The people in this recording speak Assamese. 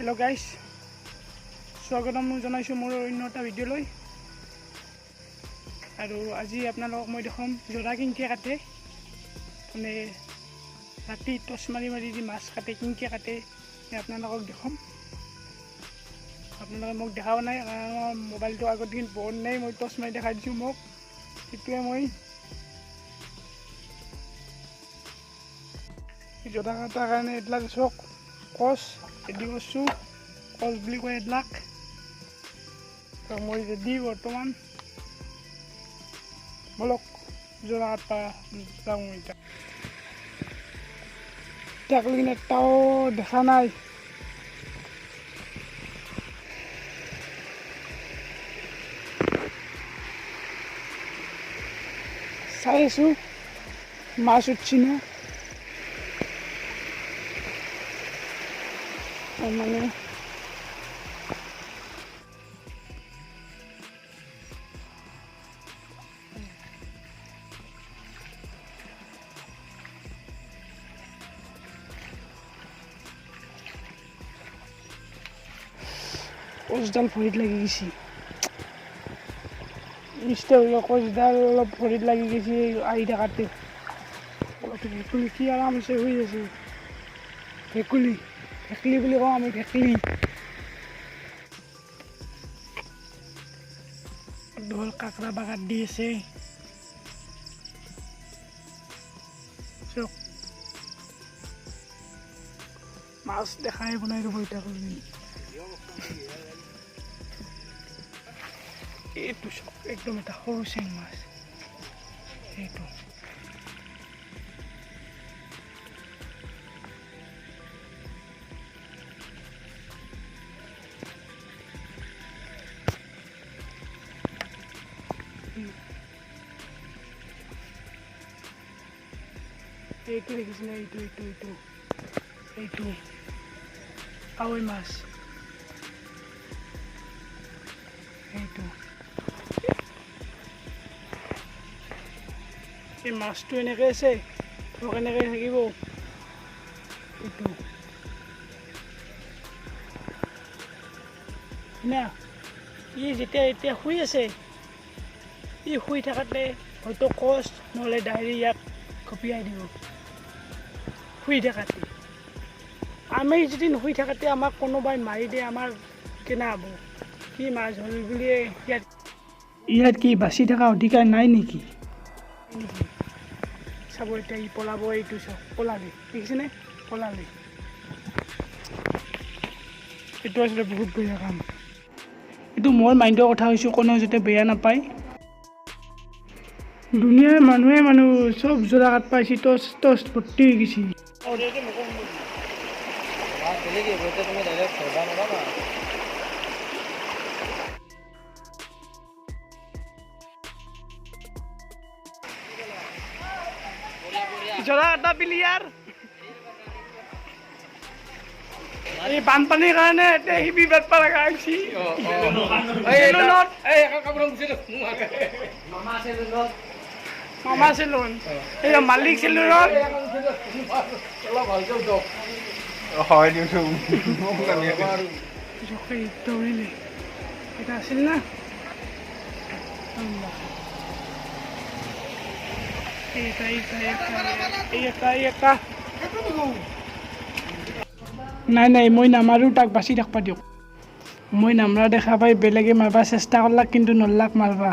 Hello guys, স্বাগতম জনাইছো মোৰ অন্য এটা ভিডিঅ'লৈ। আৰু আজি আপোনালোকক মই দেখাম জোৰা কিংকে কাটে, মানে ৰাতি টচ মাৰি যি মাছ কাটে কিংকে কাটে আপোনালোকক দেখাম। আপোনালোকে মোক দেখাব নাই কাৰণ মোবাইলটো আগত দিন বন নাই, মই টচ মাৰি দেখাই দিছোঁ মোক। সেইটোৱে মই জোৰা কটাৰ কাৰণে এইবিলাক চাওক কচ ৰেডি কৰিছোঁ, কচ বুলি কয় এইবিলাক। তো মই ৰেডি বৰ্তমান, বলক জোৰা কাটবা যাওঁ। এতিয়ালৈকে এটাও দেখা নাই। চাই আছোঁ মাছ উঠছি না, মানে কচডাল ভৰিত লাগি গৈছে, কচডাল অলপ ভৰিত লাগি গৈছে আহি থাকাতে। ভেকুলী কি আৰামছে শুই আছে, ভেকুলী ভেকুলী বুলি কওঁ আমি, ভেকুলী। ঢোল কাকৰা বাগাত দি আছে, চক মাছ দেখাই বনাই ৰ'ব এতিয়া কৰি। এইটো চক একদম এটা সৰু চেং মাছ, এইটো এইটো দেখিছেনে, এইটো এইটো এইটো এইটো কাৱৈ মাছ, এইটো এই মাছটো এনেকৈ আছে, ধৰক এনেকৈ থাকিব। এইটো না ই যেতিয়া এতিয়া শুই আছে, ই শুই থাকোঁতে হয়তো কচ নহ'লে ডায়েৰী ইয়াক কঁপিয়াই দিব। শুই থাকাতে আমি যদি শুই থাকোঁতে আমাক কোনোবাই মাৰি দিয়ে, আমাৰ কেনে হ'ব? কি মাছ হ'ল বুলিয়ে ইয়াত কি বাচি থকা অধিকাৰ নাই নেকি? চাব এতিয়া ই পলাব, এইটো চাওক পলালে, দেখিছেনে পলালে। এইটো আচলতে বহুত বেয়া কাম। এইটো মোৰ মাইণ্ডৰ কথা কৈছোঁ, কোনেও যাতে বেয়া নাপায়। দুনিয়াৰ মানুহ চব জোৰা কাট পাইছে, টচ টচ ভৰ্তি হৈ গৈছে। জোৰা কটা প্লেয়াৰ এই বানপানীৰ কাৰণে এতিয়া শিবি বেটপা লগা হৈছে। মামা চেলুন এই মালিক চেলুনত এটা আছিল না, নাই নাই মই নামাৰো, তাক বাচি থাকবা দিয়ক। মই নামৰা দেখা পাই বেলেগে মাৰবা চেষ্টা কৰলাক কিন্তু নল্লাক মাৰবা।